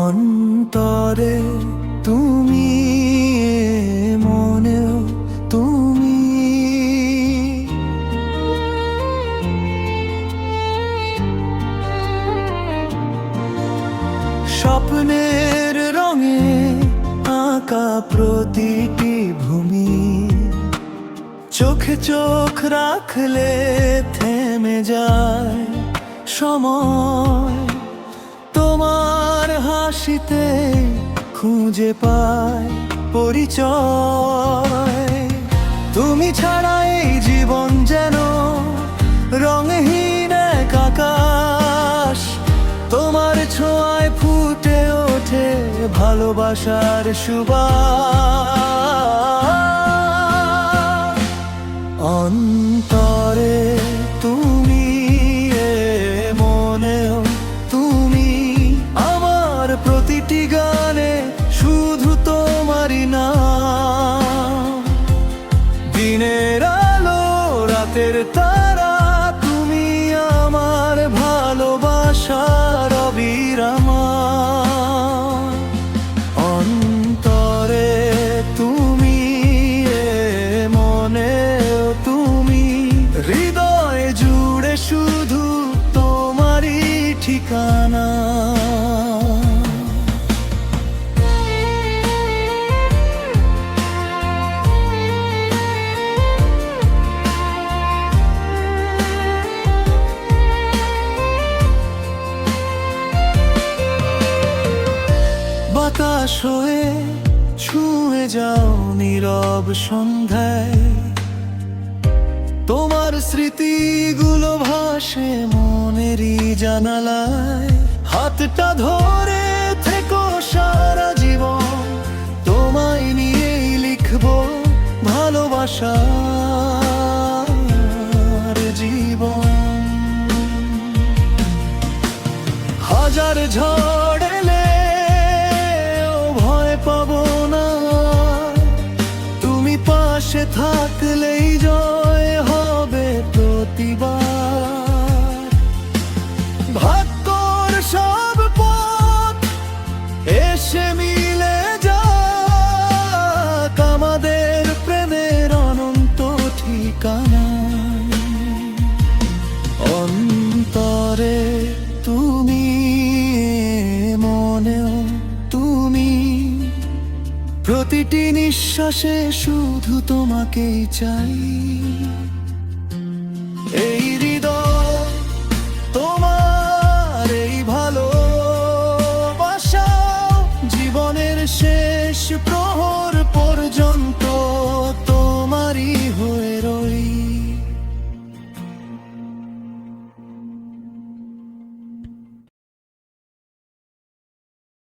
অন্তরে তুমি, মনেও তুমি। স্বপ্নের রঙে আঁকা প্রতিটি ভূমি, চোখে চোখ রাখলে থেমে যায় সময়। তোমার হাসিতে খুঁজে পায় পরিচয়। তুমি ছাড়া এই জীবন যেন রঙহীন এক আকাশ। তোমার ছোঁয়ায় ফুটে ওঠে ভালোবাসার সুবাস। অন্তরে তুমি, মনেও তুমি। আমার প্রতিটি গানে শুধু তোমারই নাম। দিনের আলো, রাতের তারা, তুমি আমার ভালোবাসার অবিরাম। অন্তরে তুমি, মনেও তুমি। হৃদয় জুড়ে শুধু তোমারই ঠিকানা। বাতাস হয়ে ছুঁয়ে যাও নীরব সন্ধ্যায়। তোমার স্মৃতিগুলো ভাসে মনেরই জানালায়। হাতটা ধরে থেকো সারা জীবন, তোমায় নিয়েই লিখবো ভালোবাসার জীবন। হাজার ঝড় এলে ভয় পাবো না, তুমি পাশে থাকলেই জয় হবে প্রতিবার। ভাগ্যর সব পথ এসে মিলে যাক আমাদের প্রেমের অনন্ত ঠিকানা। অন্তরে তুমি, মনেও তুমি। প্রতিটি নিঃশ্বাসে শুধু তোমাকেই চাই। এই হৃদয় তোমার, এই ভালোবাসা জীবনের শেষ প্রহর